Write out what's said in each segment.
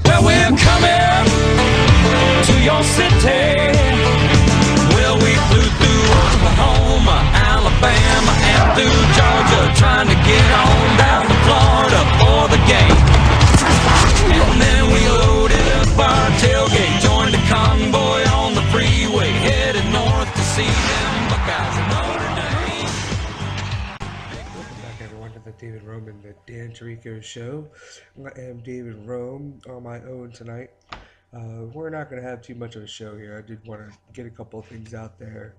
Well, we're coming to your city. Well, we flew through Oklahoma, Alabama, and through Georgia, trying to get on down to Florida for the game. And then we loaded up our tailgate, joined a convoy on the freeway, headed north to see them Buckeyes of Notre Dame. Welcome back, everyone, to the David Rome and the Dan Tirico show. I am David Rome on my own tonight. We're not going to have too much of a show here. I did want to get a couple of things out there.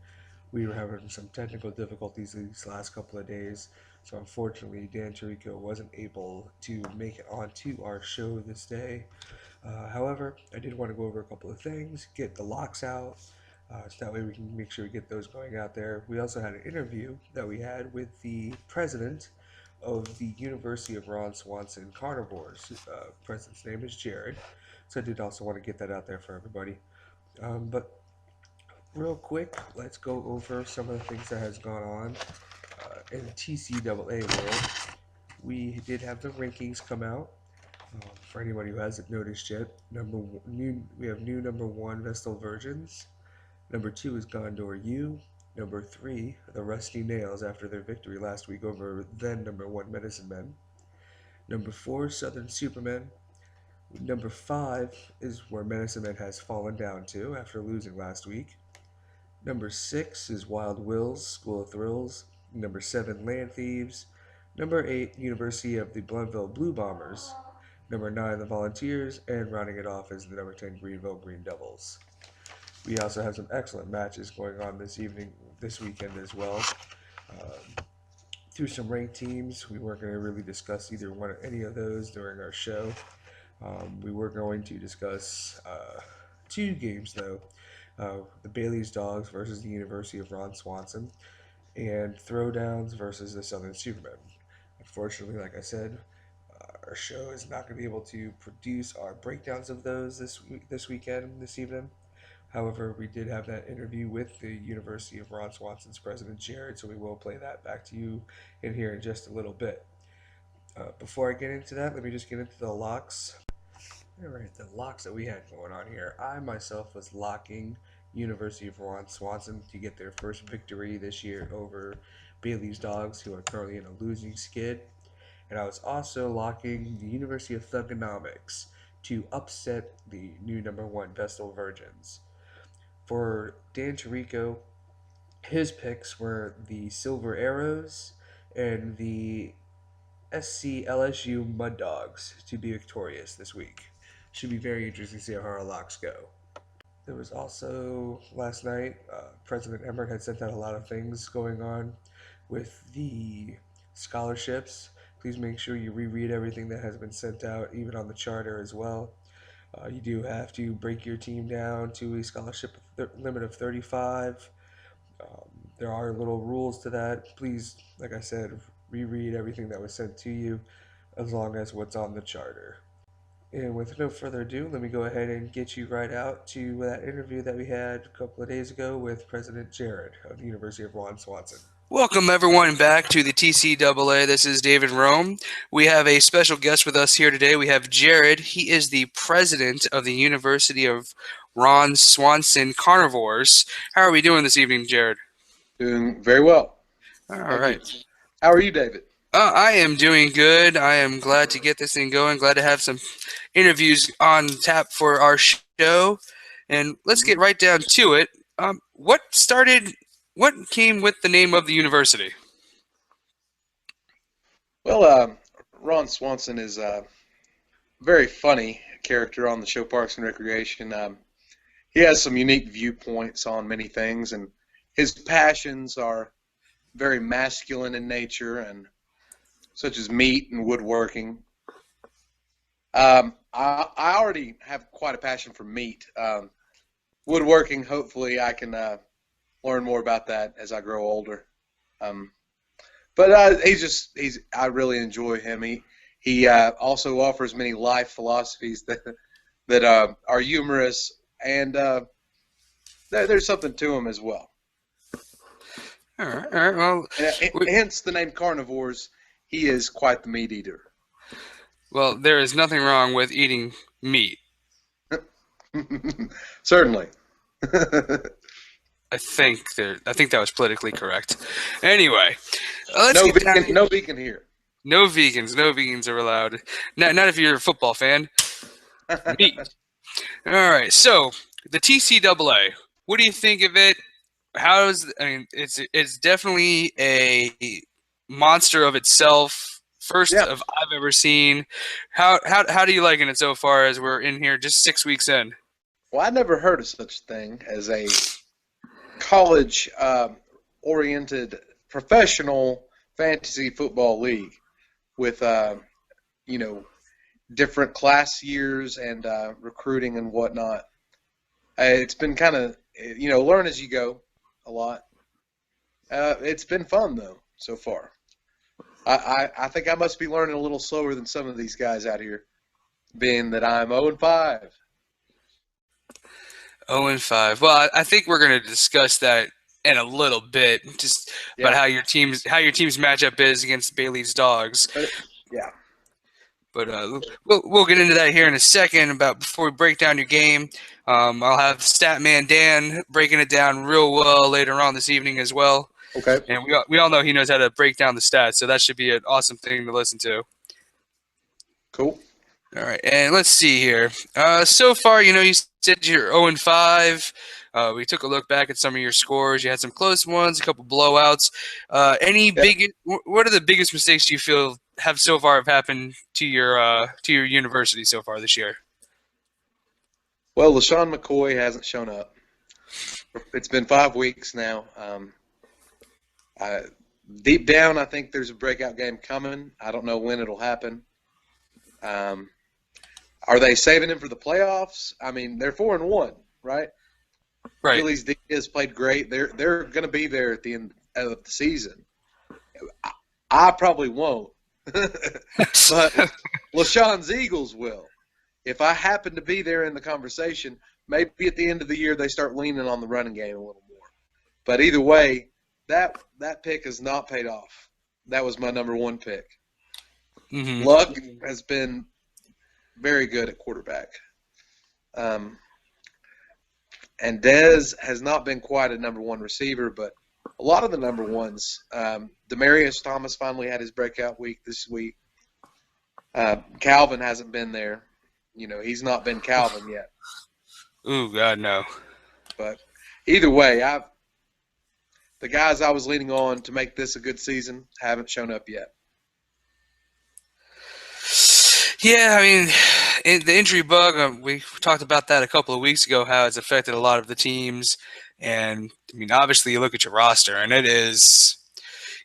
We were having some technical difficulties these last couple of days, so unfortunately Dan Tirico wasn't able to make it onto our show this day. However, I did want to go over a couple of things, get the locks out, so that way we can make sure we get those going out there. We also had an interview that we had with the president of the University of Swanson Carnivores. President's name is Jared, so I did also want to get that out there for everybody. But real quick, let's go over some of the things that has gone on in the TCAA world. We did have the rankings come out. For anybody who hasn't noticed yet, we have new number 1 Vestal Virgins. Number 2 is Gondor U. Number 3, the Rusty Nails, after their victory last week over then number 1 Medicine Men. Number 4, Southern Supermen. Number 5 is where Medicine Men has fallen down to after losing last week. Number 6 is Wild Wills, School of Thrills. Number 7, Land Thieves. Number 8, University of the Bluntville Blue Bombers. Number 9, the Volunteers. And rounding it off is the number 10, Greenville Green Devils. We also have some excellent matches going on this weekend as well. Through some ranked teams, we weren't going to really discuss any of those during our show. We were going to discuss 2 games, though. The Bailey's Dogs versus the University of Swanson, and Throwdowns versus the Southern Supermen. Unfortunately, like I said, our show is not going to be able to produce our breakdowns of those this evening. However, we did have that interview with the University of Swanson's president, Jared, so we will play that back to you in here in just a little bit. Before I get into that, let me just get into the locks. Alright, the locks that we had going on here. I myself was locking University of Swanson to get their first victory this year over Bailey's Dogs, who are currently in a losing skid. And I was also locking the University of Thugonomics to upset the new number 1 Vestal Virgins. For Dan Tirico, his picks were the Silver Arrows and the SC LSU Mud Dogs to be victorious this week. Should be very interesting to see how our locks go. There was also, last night, President Emmert had sent out a lot of things going on with the scholarships. Please make sure you reread everything that has been sent out, even on the charter as well. You do have to break your team down to a scholarship limit of 35. There are little rules to that. Please, like I said, reread everything that was sent to you, as long as what's on the charter. And with no further ado, let me go ahead and get you right out to that interview that we had a couple of days ago with President Jared of the University of Swanson. Welcome, everyone, back to the TCAA. This is David Rome. We have a special guest with us here today. We have Jared. He is the president of the University of Swanson Carnivores. How are we doing this evening, Jared? Doing very well. All right. How are you, David? I am doing good. I am glad to get this thing going. Glad to have some interviews on tap for our show. And let's get right down to it. What came with the name of the university? Well, Ron Swanson is a very funny character on the show Parks and Recreation. He has some unique viewpoints on many things, and his passions are very masculine in nature, and such as meat and woodworking. I already have quite a passion for meat. Woodworking, hopefully I can learn more about that as I grow older. But I really enjoy him. He also offers many life philosophies that are humorous, and there's something to him as well. All right. Well, hence the name Carnivores. He is quite the meat eater. Well, there is nothing wrong with eating meat. Certainly. I think that was politically correct. Anyway, let's No get down. vegan, no vegan here. No vegans. No vegans are allowed. Not if you're a football fan. Meat. All right. So the TCAA. What do you think of it? It's definitely a monster of itself. First Yeah. of I've ever seen. How do you liking it so far? As we're in here, just 6 weeks in. Well, I never heard of such a thing as a college oriented professional fantasy football league with different class years and recruiting and whatnot. It's been kind of learn as you go a lot. It's been fun though so far. I think I must be learning a little slower than some of these guys out here, being that I'm 0-5. 0-5. Well, I think we're going to discuss that in a little bit, just about how your team's matchup is against Bailey's Dogs. Yeah. But we'll get into that here in a second. About before we break down your game, I'll have Statman Dan breaking it down real well later on this evening as well. Okay. And we all know he knows how to break down the stats, so that should be an awesome thing to listen to. Cool. All right, and let's see here. So far, you said you're 0-5. We took a look back at some of your scores. You had some close ones, a couple blowouts. What are the biggest mistakes you feel have happened to your university so far this year? Well, LaShawn McCoy hasn't shown up. It's been 5 weeks now. Deep down, I think there's a breakout game coming. I don't know when it'll happen. Are they saving him for the playoffs? I mean, they're 4-1, right? Right. Philly's D has played great. They're going to be there at the end of the season. I probably won't, but LaShawn's Eagles will. If I happen to be there in the conversation, maybe at the end of the year they start leaning on the running game a little more. But either way, that pick has not paid off. That was my number one pick. Mm-hmm. Luck has been very good at quarterback. And Dez has not been quite a number one receiver, but a lot of the number ones. Demaryius Thomas finally had his breakout week this week. Calvin hasn't been there. He's not been Calvin yet. Ooh, God, no. But either way, the guys I was leaning on to make this a good season haven't shown up yet. Yeah, I mean, the injury bug, we talked about that a couple of weeks ago, how it's affected a lot of the teams. And, I mean, obviously you look at your roster, and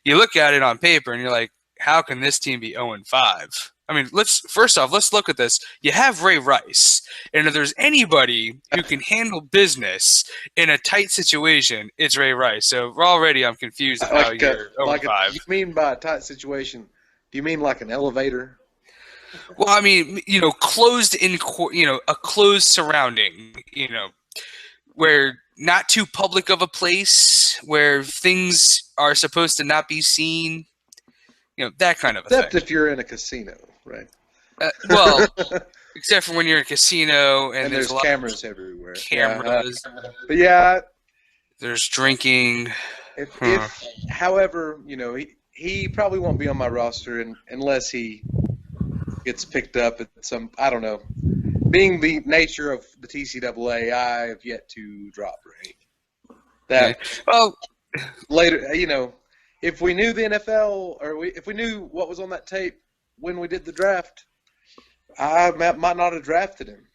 you look at it on paper, and you're like, how can this team be 0-5? I mean, let's look at this. You have Ray Rice, and if there's anybody who can handle business in a tight situation, it's Ray Rice. So I'm confused of how you're 0-5. You mean by a tight situation, do you mean like an elevator? Well, I mean, closed in, a closed surrounding, where not too public of a place, where things are supposed to not be seen, that kind of a thing. Except if you're in a casino, right? Well, except for when you're in a casino and there's a lot cameras everywhere. Cameras. But yeah, there's drinking. If however, he probably won't be on my roster unless he gets picked up at some, I don't know. Being the nature of the TCAA, I have yet to drop Ray. Later, if we knew the NFL or if we knew what was on that tape when we did the draft, I might not have drafted him.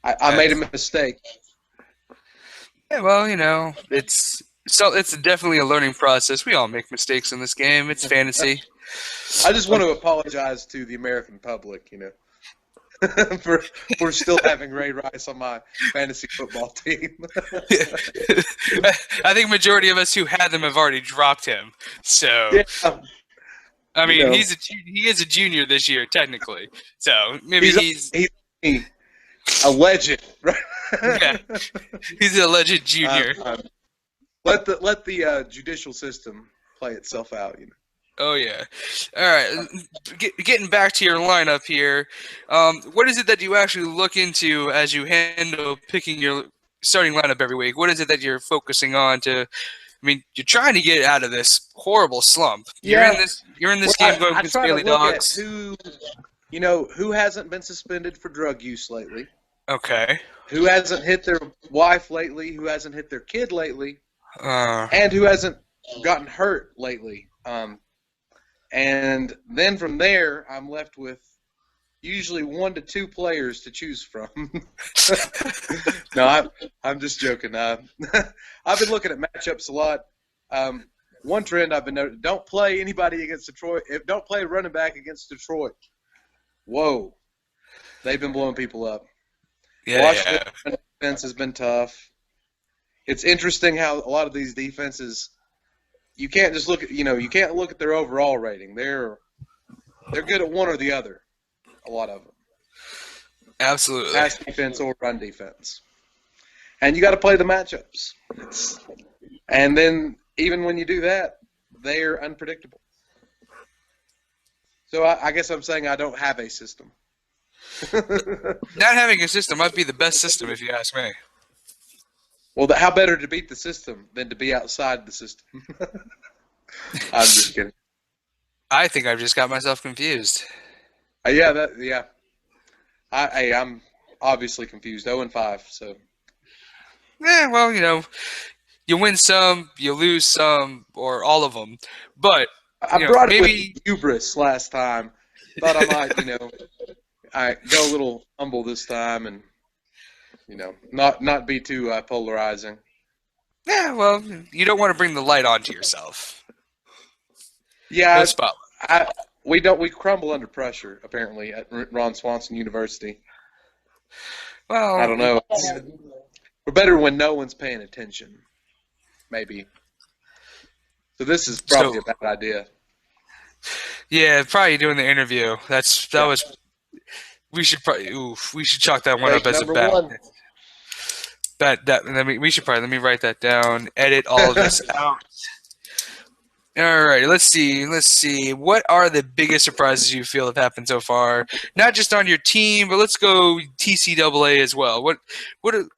I made a mistake. Yeah, well, it's definitely a learning process. We all make mistakes in this game. It's fantasy. I just want to apologize to the American public, for still having Ray Rice on my fantasy football team. I think majority of us who had them have already dropped him. So, yeah. I mean, he is a junior this year technically. So maybe he's a legend, right? Yeah, he's an alleged junior. Let the judicial system play itself out. Oh yeah. All right. Getting back to your lineup here, what is it that you actually look into as you handle picking your starting lineup every week? What is it that you're focusing on to? I mean, you're trying to get out of this horrible slump. Yeah. You're in this Well, game going I against try to Bailey look at Dogs. who hasn't been suspended for drug use lately, Okay. who hasn't hit their wife lately, who hasn't hit their kid lately, Uh, and who hasn't gotten hurt lately. And then from there, I'm left with usually 1 to 2 players to choose from. No, I'm just joking. I've been looking at matchups a lot. One trend I've been noting: don't play anybody against Detroit. Don't play running back against Detroit. Whoa, they've been blowing people up. Washington defense has been tough. It's interesting how a lot of these defenses, you can't just look at you can't look at their overall rating. They're good at one or the other. A lot of them. Absolutely. Pass defense or run defense. And you got to play the matchups. And then even when you do that, they're unpredictable. So I guess I'm saying I don't have a system. Not having a system might be the best system if you ask me. Well, how better to beat the system than to be outside the system? I'm just kidding. I think I've just got myself confused. Yeah. I'm obviously confused. 0-5, so. Yeah, well, you win some, you lose some, or all of them. But I brought it maybe with hubris last time. Thought I might, I go a little humble this time and, not be too polarizing. yeah, well, you don't want to bring the light onto yourself. Yeah, No spotlight. we crumble under pressure apparently at Ron Swanson University. Well, I don't know. We're better when no one's paying attention. Maybe. So this is probably a bad idea. Yeah, probably doing the interview. We should chalk that one up as a bad. Let me write that down. Edit all of this out. All right, let's see. What are the biggest surprises you feel have happened so far? Not just on your team, but let's go TCAA as well. What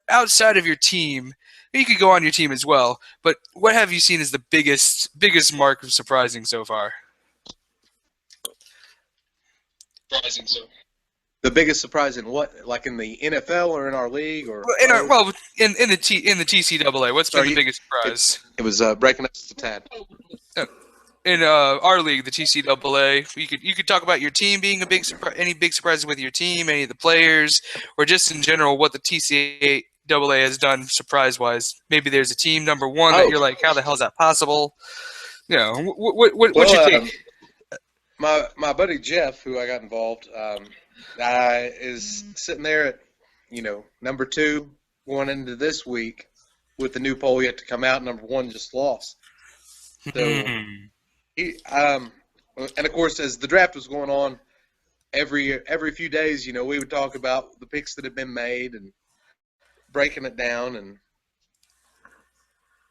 outside of your team? You could go on your team as well, but what have you seen as the biggest mark of surprising so far? The biggest surprise in what? Like in the NFL or in our league or in the TCAA, what's been the biggest surprise? It was breaking up just a tad. In our league, the TCAA, you could talk about your team being a big surprise, any big surprises with your team, any of the players, or just in general what the TCAA has done surprise-wise. Maybe there's a team number one that you're like, how the hell is that possible? What's your take? My buddy Jeff, who I got involved, is sitting there at number 2 going into this week with the new poll yet to come out. Number 1 just lost. So he and of course as the draft was going on, every few days, we would talk about the picks that had been made and breaking it down, and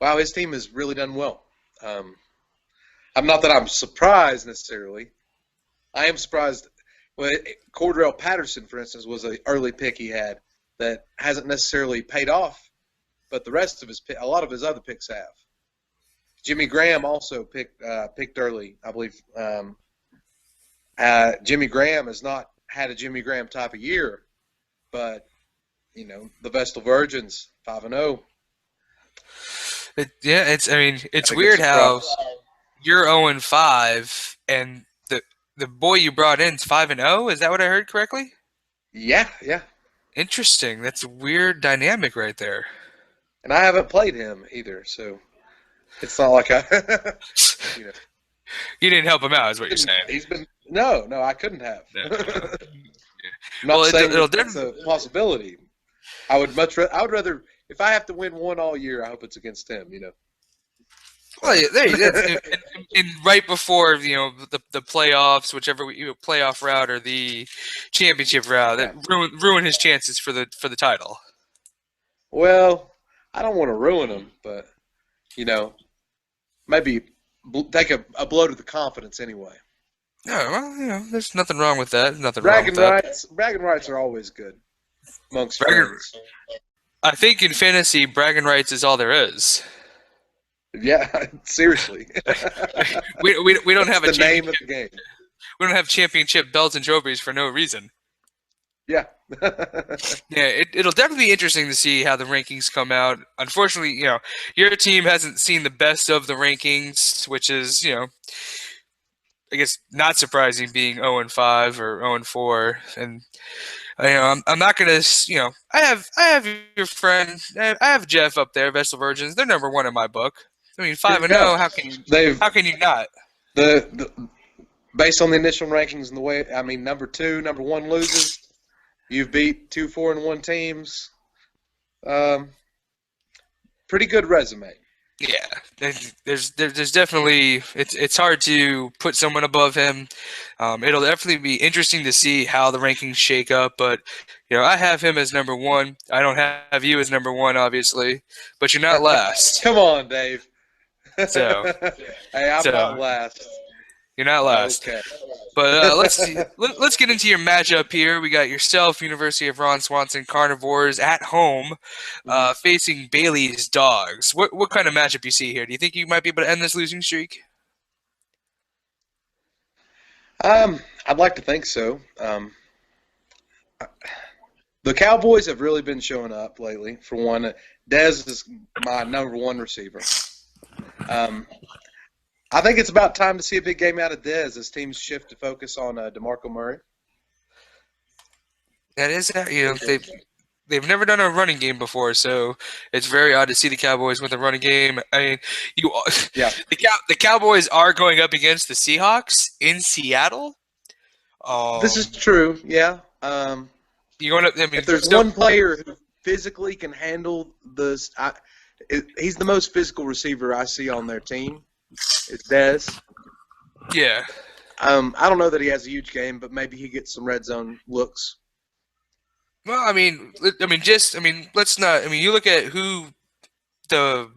wow, his team has really done well. I'm not that I'm surprised necessarily. I am surprised. Well, Cordell Patterson, for instance, was an early pick he had that hasn't necessarily paid off, but the rest of a lot of his other picks have. Jimmy Graham also picked early, I believe. Jimmy Graham has not had a Jimmy Graham type of year, but the Vestal Virgins 5-0. It's weird how you're 0-5 and the boy you brought in is 5-0. Is that what I heard correctly? Yeah. Interesting. That's a weird dynamic right there. And I haven't played him either, so it's not like I. You didn't help him out, is what you're saying. He's been no, I couldn't have. No. I'm not saying it's a possibility. I would rather if I have to win one all year, I hope it's against him. Well, there you go. And right before the playoffs, whichever playoff route or the championship route, that ruin his chances for the title. Well, I don't want to ruin him, but maybe take a blow to the confidence anyway. Yeah, well, there's nothing wrong with that. Nothing wrong with that. Bragging rights are always good amongst Bragging, friends. I think in fantasy, bragging rights is all there is. Yeah, seriously. We don't have the name of the game. We don't have championship belts and trophies for no reason. Yeah. Yeah, it'll definitely be interesting to see how the rankings come out. Unfortunately, your team hasn't seen the best of the rankings, which is, I guess not surprising, being 0-5 or 0-4, and I'm not gonna, I have your friend, I have Jeff up there, Vestal Virgins. They're number one in my book. I mean, 5-0. How can you not? Based on the initial rankings and the way, I mean, number 2, number 1 loses. You've beat 2 4-1 teams. Pretty good resume. Yeah, there's definitely, it's hard to put someone above him. It'll definitely be interesting to see how the rankings shake up, but I have him as number 1. I don't have you as number 1, obviously, but you're not last. Come on, Dave. So, hey, I'm not last. You're not last. Okay. But let's get into your matchup here. We got yourself, University of Ron Swanson Carnivores at home, facing Bailey's Dogs. What kind of matchup you see here? Do you think you might be able to end this losing streak? I'd like to think so. The Cowboys have really been showing up lately. For one, Dez is my number 1 receiver. I think it's about time to see a big game out of Dez as teams shift to focus on DeMarco Murray. That is, they've never done a running game before, so it's very odd to see the Cowboys with a running game. I mean, the Cowboys are going up against the Seahawks in Seattle. This is true, yeah. You're going up. I mean, if there's one player who physically can handle this, he's the most physical receiver I see on their team. It's Dez. Yeah. I don't know that he has a huge game, but maybe he gets some red zone looks. Well, let's not. I mean, you look at who the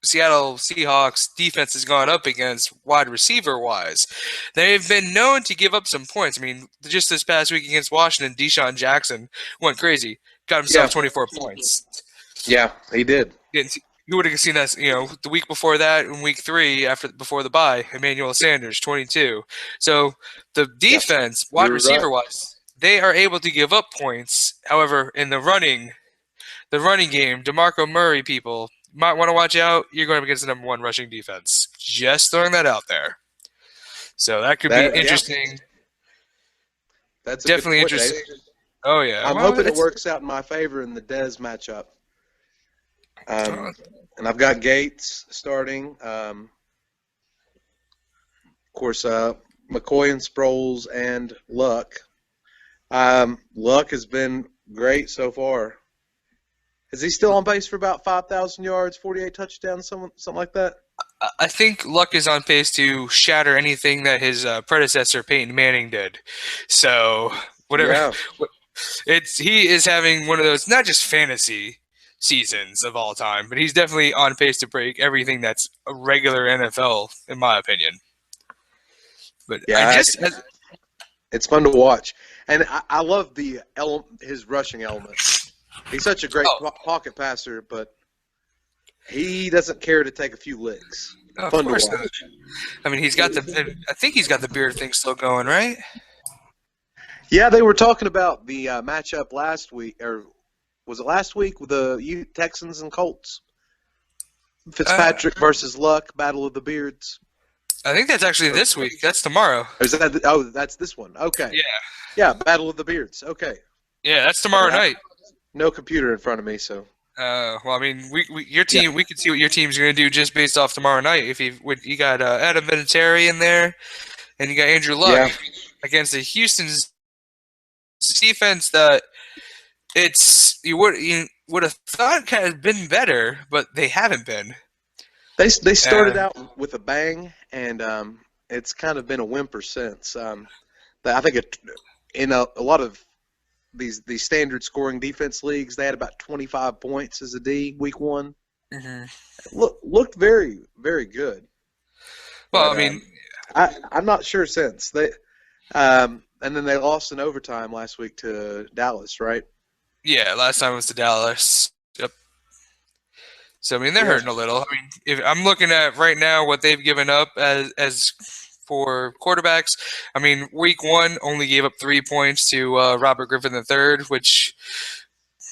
Seattle Seahawks defense has gone up against wide receiver wise. They've been known to give up some points. I mean, just this past week against Washington, Deshaun Jackson went crazy, got himself 24 points. Yeah, he did. You would have seen that, the week before that, in week 3, before the bye, Emmanuel Sanders, 22. So the defense, wide receiver-wise, they are able to give up points. However, in the running game, DeMarco Murray, people might want to watch out. You're going up against the number 1 rushing defense. Just throwing that out there. So that could be interesting. Yeah. That's definitely a good point, interesting. Dave. Oh yeah, I'm hoping it works out in my favor in the Dez matchup. And I've got Gates starting. Of course, McCoy and Sproles and Luck. Luck has been great so far. Is he still on pace for about 5,000 yards, 48 touchdowns, something like that? I think Luck is on pace to shatter anything that his predecessor Peyton Manning did. So whatever, he is having one of those not just fantasy seasons of all time, but he's definitely on pace to break everything that's a regular NFL, in my opinion. But yeah, it's fun to watch, and I love his rushing element. He's such a great pocket passer, but he doesn't care to take a few licks. Fun to watch. I mean, I think he's got the beard thing still going, right? Yeah, they were talking about the matchup last week, or was it last week with the Texans and Colts? Fitzpatrick versus Luck, Battle of the Beards. I think that's actually this week. That's tomorrow. That's this one. Okay. Yeah. Yeah, Battle of the Beards. Okay. Yeah, that's tomorrow night. No computer in front of me, so. Well, I mean, your team. We can see what your team's going to do just based off tomorrow night. If you got Adam Vinatieri in there, and you got Andrew Luck against the Houston's defense that you would have thought kind of been better, but they haven't been. They started out with a bang, and it's kind of been a whimper since. I think in a lot of these standard scoring defense leagues, they had about 25 points as a D week 1. Mm-hmm. Looked very, very good. Well, But I mean, I'm not sure since they. And then they lost in overtime last week to Dallas, right? yeah, last time was to Dallas. Yep. So I mean, they're Yeah. hurting a little. I mean, if I'm looking at right now what they've given up as for quarterbacks, I mean, week 1 only gave up 3 points to Robert Griffin III, which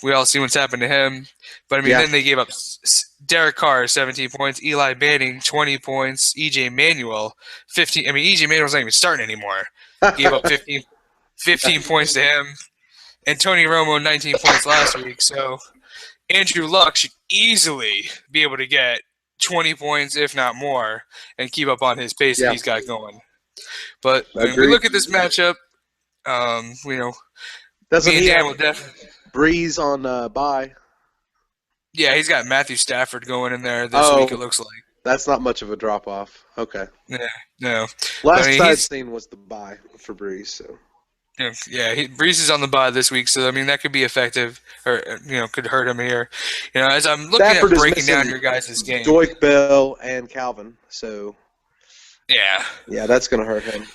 we all see what's happened to him. But I mean, Yeah. then they gave up Derek Carr 17 points, Eli Manning 20 points, EJ Manuel 15. I mean, EJ Manuel's not even starting anymore. Gave up 15 points to him, and Tony Romo 19 points last week. So Andrew Luck should easily be able to get 20 points, if not more, and keep up on his pace that Yeah. he's got going. But when we Agreed. look at this matchup, Doesn't me and he Dan have will definitely. Breeze on bye? Yeah, he's got Matthew Stafford going in there this week, it looks like. That's not much of a drop off. Okay. Yeah, no. Last I mean, I'd seen was the bye for Breeze. So. Breeze is on the bye this week, so I mean that could be effective, or could hurt him here. As I'm looking Stafford at is breaking down missing your guys' game. Joik Bell and Calvin. So. Yeah, that's gonna hurt him.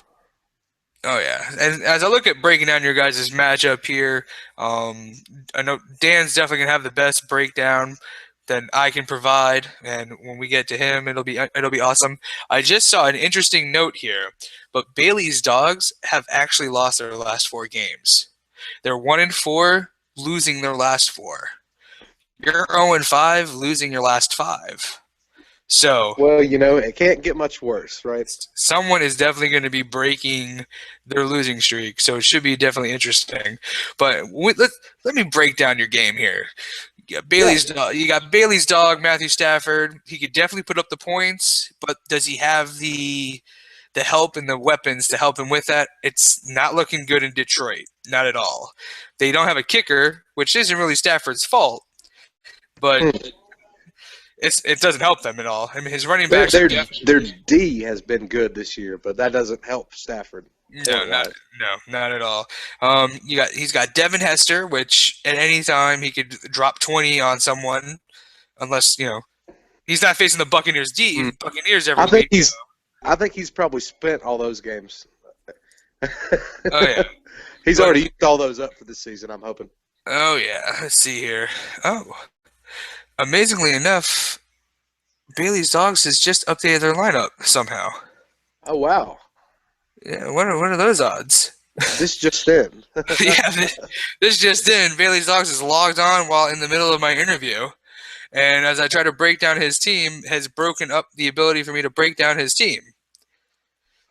Oh, yeah. And as I look at breaking down your guys' matchup here, I know Dan's definitely going to have the best breakdown that I can provide. And when we get to him, it'll be awesome. I just saw an interesting note here, but Bailey's Dogs have actually lost their last 4 games. They're 1-4, losing their last 4. You're 0-5, losing your last 5. So, well, it can't get much worse, right? Someone is definitely going to be breaking their losing streak, so it should be definitely interesting. But let me break down your game here. You got Bailey's dog, Matthew Stafford. He could definitely put up the points, but does he have the help and the weapons to help him with that? It's not looking good in Detroit, not at all. They don't have a kicker, which isn't really Stafford's fault, but it doesn't help them at all. I mean, his running backs their D has been good this year, but that doesn't help Stafford. No, not at all. He's got Devin Hester, which at any time he could drop 20 on someone, unless he's not facing the Buccaneers D. Buccaneers every week. I think he's probably spent all those games. Oh yeah, he's already used all those up for this season. I'm hoping. Oh yeah, let's see here. Oh, amazingly enough, Bailey's Dogs has just updated their lineup somehow. Oh wow. Yeah, what are those odds? This just in. Yeah, this just in. Bailey's Dogs is logged on while in the middle of my interview. And as I try to break down his team, has broken up the ability for me to break down his team.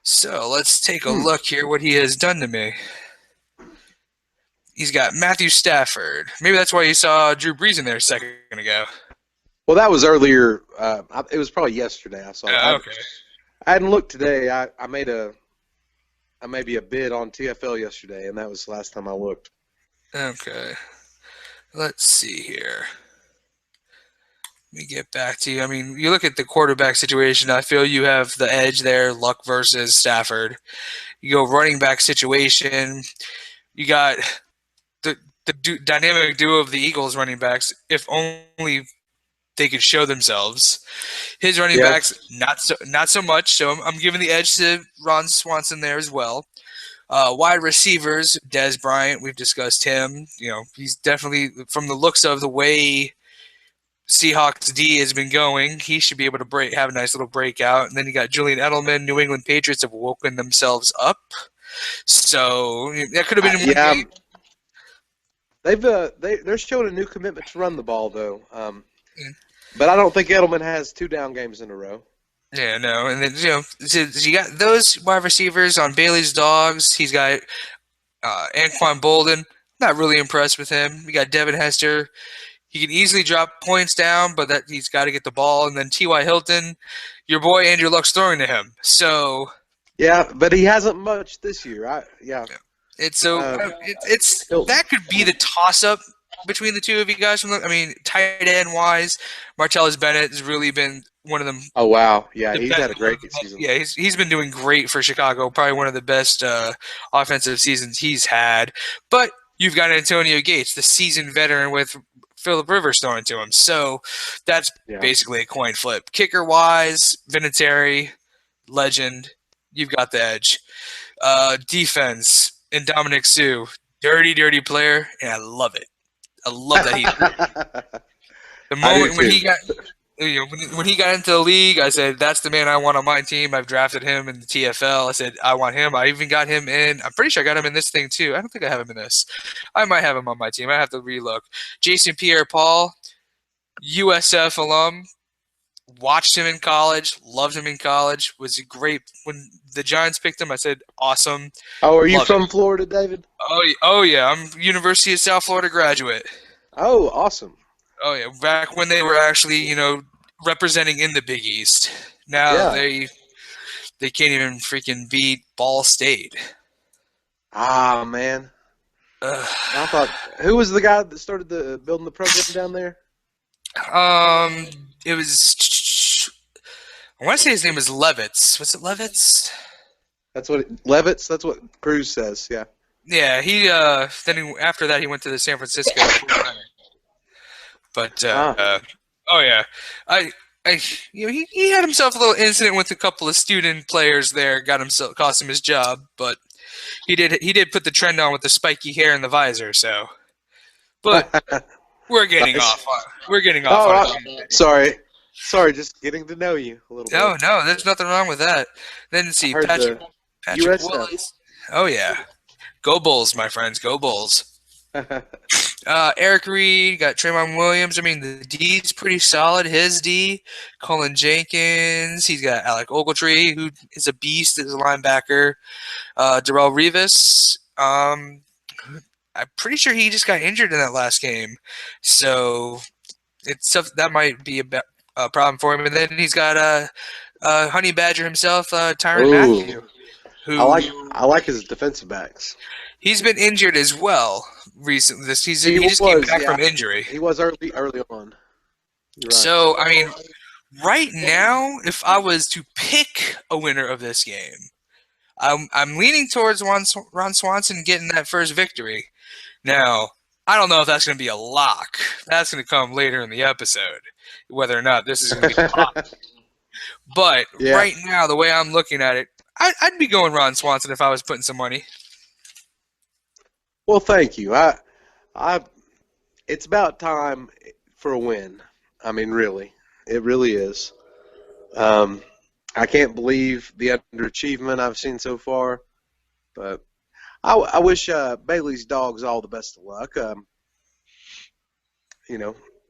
So let's take a look here what he has done to me. He's got Matthew Stafford. Maybe that's why you saw Drew Brees in there a second ago. Well, that was earlier. It was probably yesterday I saw that. Okay. I hadn't looked today. I made maybe a bid on TFL yesterday, and that was the last time I looked. Okay. Let's see here. Let me get back to you. I mean, you look at the quarterback situation, I feel you have the edge there, Luck versus Stafford. You go running back situation, you got the dynamic duo of the Eagles running backs, if only they could show themselves. His running backs, not so much, so I'm giving the edge to Ron Swanson there as well. Wide receivers, Dez Bryant, we've discussed him. He's definitely, from the looks of the way Seahawks D has been going, he should be able to have a nice little breakout. And then you got Julian Edelman. New England Patriots have woken themselves up, so that could have been one game. They're showing a new commitment to run the ball though, but I don't think Edelman has 2 down games in a row. Yeah, no, and then so you got those wide receivers on Bailey's Dogs. He's got Anquan Bolden. Not really impressed with him. You got Devin Hester. He can easily drop points down, but that he's got to get the ball. And then T.Y. Hilton, your boy Andrew Luck's throwing to him. So yeah, but he hasn't much this year. It's that could be the toss-up between the two of you guys. I mean, tight end wise, Martellus Bennett has really been one of them. Oh wow, yeah, he's had a great season. Yeah, he's been doing great for Chicago. Probably one of the best offensive seasons he's had. But you've got Antonio Gates, the seasoned veteran with Phillip Rivers throwing to him. So that's basically a coin flip. Kicker wise, Vinatieri, legend. You've got the edge. Defense, and Dominic Sue, dirty player, and I love it. I love that he. The moment when he got, when he got into the league, I said that's the man I want on my team. I've drafted him in the TFL. I said I want him. I even got him in. I'm pretty sure I got him in this thing too. I don't think I have him in this. I might have him on my team. I have to relook. Jason Pierre-Paul, USF alum. Watched him in college. Loved him in college. Was great when the Giants picked him. I said awesome. Oh, are you Love from it. Florida, David? Oh yeah. I'm University of South Florida graduate. Oh, awesome. Oh yeah, back when they were actually, representing in the Big East. Now Yeah. they can't even freaking beat Ball State. Ah, man. Ugh. I thought, who was the guy that started building the program down there? It was. I want to say his name was Levitz. Was it Levitz? Levitz? That's what Cruz says, yeah. Yeah, after that he went to the San Francisco. But oh yeah, he had himself a little incident with a couple of student players there. Cost him his job, but he did put the trend on with the spiky hair and the visor. So, but we're getting Nice. off. We're getting off. Sorry, just getting to know you a little bit. No, there's nothing wrong with that. Then see Heard Patrick USF. Willis. Oh yeah, go Bulls, my friends, go Bulls. Eric Reed, got Draymond Williams. I mean, the D's pretty solid. His D, Colin Jenkins. He's got Alec Ogletree, who is a beast as a linebacker. Darrell Revis. I'm pretty sure he just got injured in that last game, so that might be a problem for him. And then he's got Honey Badger himself, Tyrann Mathieu. Who, I like his defensive backs. He's been injured as well recently this season. He just was, came back yeah. from injury. He was early on. You're right. So, I mean, right now, if I was to pick a winner of this game, I'm leaning towards Ron Swanson getting that first victory. Now, I don't know if that's going to be a lock. That's going to come later in the episode, whether or not this is going to be a lock. But right now, the way I'm looking at it, I'd be going Ron Swanson if I was putting some money. Well, thank you. It's about time for a win. I mean, really, it really is. I can't believe the underachievement I've seen so far, but I wish Bailey's dogs all the best of luck.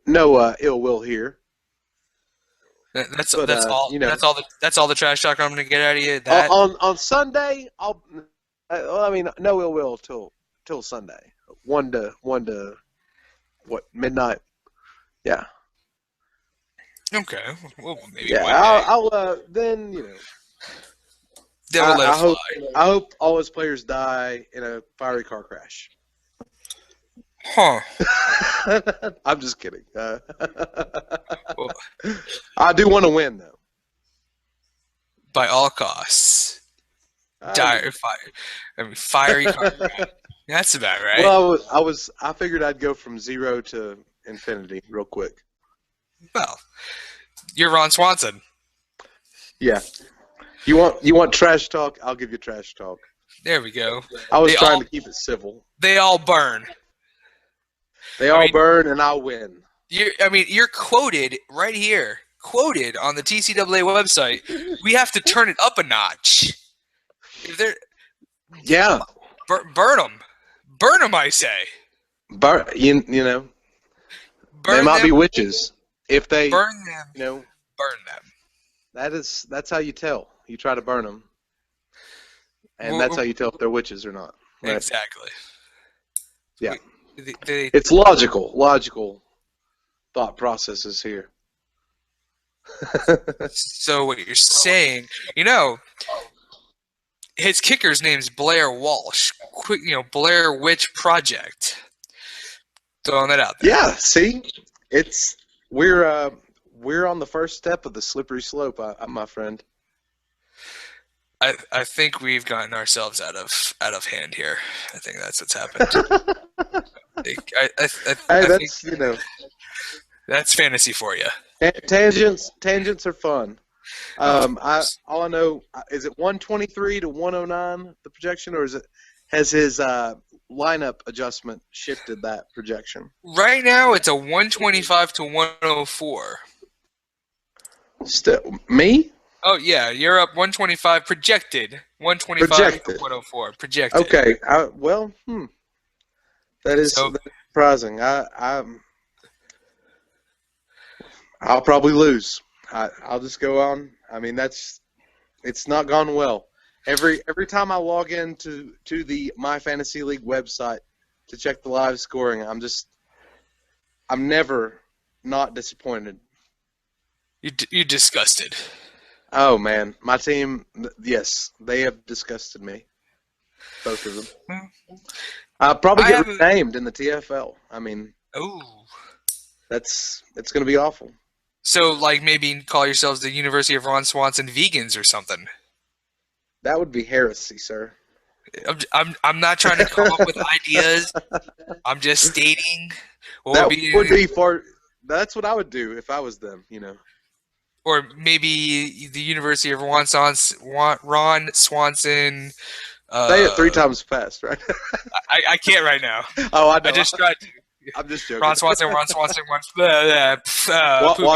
No ill will here. That's all the trash talk I'm going to get out of you. On Sunday, no ill will till Sunday. 1 to midnight. Yeah. Okay. Well, maybe. Yeah. I'll then Then we'll let it fly. I hope all his players die in a fiery car crash. Huh. I'm just kidding. I do want to win though. By all costs. Fiery car crash. That's about right. Well, I figured I'd go from 0 to infinity real quick. Well, you're Ron Swanson. Yeah. You want trash talk? I'll give you trash talk. There we go. I was trying to keep it civil. They all burn. They all burn, and I'll win. You're quoted right here. Quoted on the TCAA website. We have to turn it up a notch. Yeah. Burn them. Burn them, I say. Burn, burn they might be witches. If they burn them, burn them. That's how you tell. You try to burn them, and that's how you tell if they're witches or not. Right? Exactly. Yeah. It's logical thought processes here. So what you're saying, his kicker's name's Blair Walsh. Blair Witch Project. Throwing that out there. Yeah, see, we're on the first step of the slippery slope, my friend. I think we've gotten ourselves out of hand here. I think that's what's happened. That's that's fantasy for you. Tangents are fun. All I know is it 123 to 109 the projection, or has his lineup adjustment shifted that projection? Right now, it's a 125 to 104. Still, me? Oh yeah, you're up 125 projected. 125 to Projected. 104 projected. Okay. That is So surprising. I'll probably lose. I'll just go on. I mean, it's not gone well. Every time I log into the My Fantasy League website to check the live scoring, I'm never not disappointed. you disgusted. Oh man, my team, yes, they have disgusted me, both of them. I'll probably get renamed in the TFL. I mean, Oh. it's going to be awful. So like maybe call yourselves the University of Ron Swanson Vegans or something. That would be heresy, sir. I'm not trying to come up with ideas. I'm just stating what That would be, would be far. That's what I would do if I was them. or maybe the University of Ron Swanson. Say it 3 times fast, right? I can't right now. Oh, I know. I just tried to. I'm just joking. Ron Swanson. Juan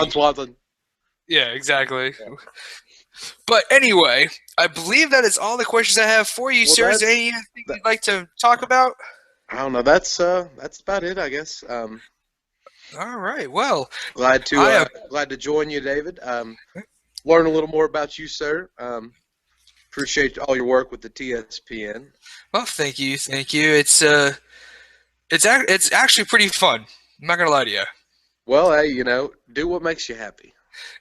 Swanson. Yeah, exactly. Yeah. But anyway, I believe that is all the questions I have for you, sir. Is there anything you'd like to talk about? I don't know. That's about it, I guess. All right. Well, glad to join you, David. Learn a little more about you, sir. Appreciate all your work with the TSPN. Well, thank you. It's actually pretty fun. I'm not gonna lie to you. Well, hey, do what makes you happy.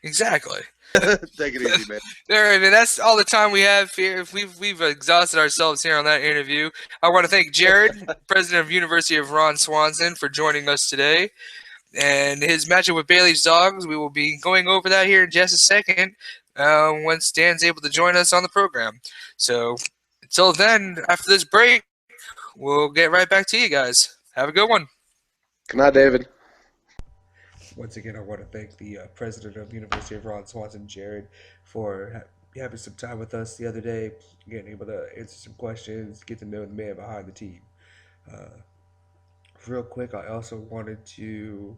Exactly. Take it easy, man. All right, man. That's all the time we have here. We've exhausted ourselves here on that interview. I want to thank Jared, president of University of Ron Swanson, for joining us today. And his matchup with Bailey's Dogs, we will be going over that here in just a second once Dan's able to join us on the program. So until then, after this break, we'll get right back to you guys. Have a good one. Good night, David. Once again, I want to thank the president of the University of Ron Swanson, Jared, for having some time with us the other day, getting able to answer some questions, get to know the man behind the team. Real quick, I also wanted to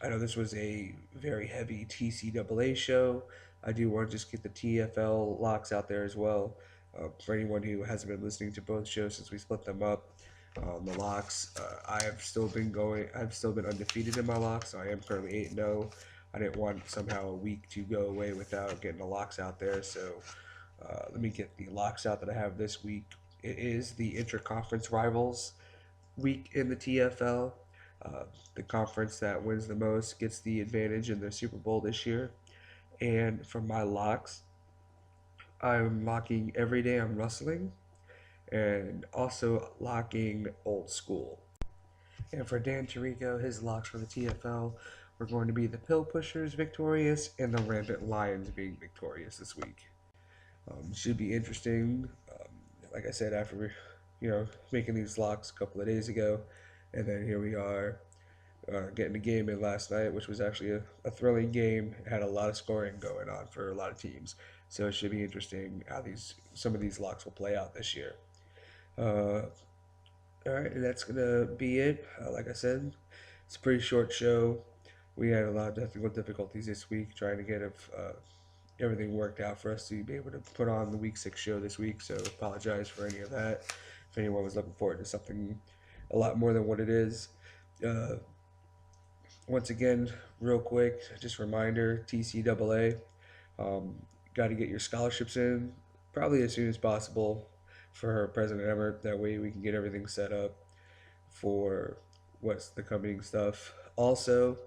I know this was a very heavy TCAA show. I do want to just get the TFL locks out there as well. For anyone who hasn't been listening to both shows since we split them up, the locks, I have still been going. I've still been undefeated in my locks. So I am currently 8-0. I didn't want somehow a week to go away without getting the locks out there. So let me get the locks out that I have this week. It is the interconference rivals week in the TFL. The conference that wins the most gets the advantage in the Super Bowl this year. And for my locks, I'm locking Every Day I'm Wrestling and also locking Old School. And for Dan Tirico, his locks for the TFL were going to be the Pill Pushers victorious and the Rampant Lions being victorious this week. Should be interesting. Like I said, after making these locks a couple of days ago, and then here we are getting the game in last night, which was actually a thrilling game. It had a lot of scoring going on for a lot of teams, so it should be interesting how some of these locks will play out this year. All right, and that's gonna be it. Like I said, it's a pretty short show. We had a lot of technical difficulties this week trying to get everything worked out for us to be able to put on the week 6 show this week. So apologize for any of that. If anyone was looking forward to something a lot more than what it is. Once again, real quick, just reminder, TCAA, got to get your scholarships in probably as soon as possible for President Emmert. That way we can get everything set up for what's the coming stuff. Also,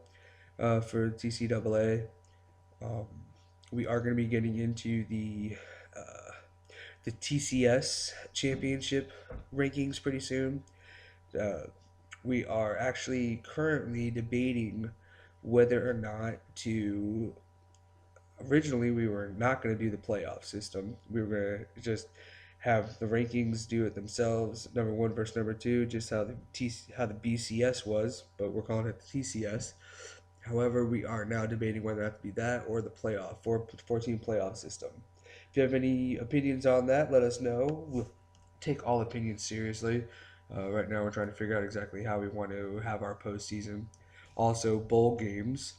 for TCAA, we are going to be getting into the TCS championship rankings pretty soon. We are actually currently debating whether or not to. Originally, we were not going to do the playoff system. We were going to just have the rankings do it themselves, number 1 versus number 2, just how the BCS was, but we're calling it the TCS. However, we are now debating whether that to be that or the playoff, 14 playoff system. If you have any opinions on that, let us know. We'll take all opinions seriously. Right now, we're trying to figure out exactly how we want to have our postseason. Also, bowl games.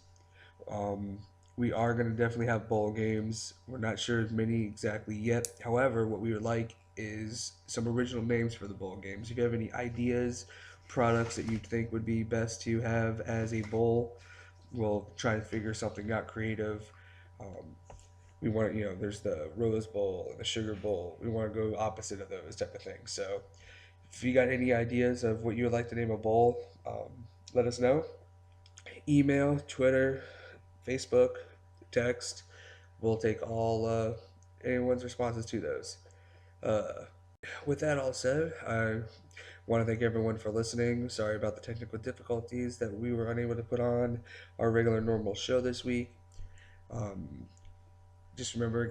Um, we are going to definitely have bowl games. We're not sure as many exactly yet. However, what we would like is some original names for the bowl games. If you have any ideas, products that you think would be best to have as a bowl, we'll try to figure something out creative. Um, we want, there's the Rose Bowl and the Sugar Bowl. We want to go opposite of those type of things. So if you got any ideas of what you would like to name a bowl, let us know. Email, Twitter, Facebook, text. We'll take all anyone's responses to those. Uh, with that all said, I want to thank everyone for listening. Sorry about the technical difficulties that we were unable to put on our regular normal show this week. Um, just remember,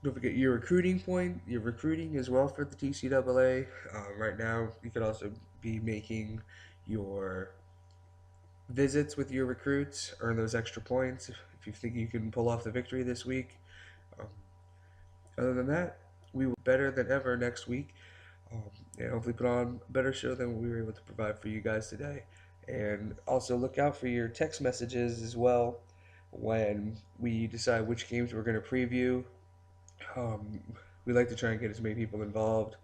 don't forget your recruiting point, your recruiting as well for the TCAA. Right now, you could also be making your visits with your recruits, earn those extra points if you think you can pull off the victory this week. Um, Other than that, we will be better than ever next week, and hopefully put on a better show than what we were able to provide for you guys today. And also look out for your text messages as well when we decide which games we're going to preview. Um, we like to try and get as many people involved.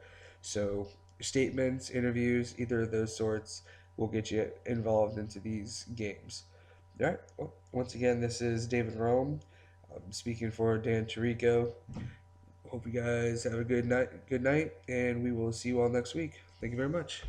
So statements, interviews, either of those sorts will get you involved into these games. All right. Well, once again, this is David Rome, speaking for Dan Tirico. Hope you guys have a good night, and we will see you all next week. Thank you very much.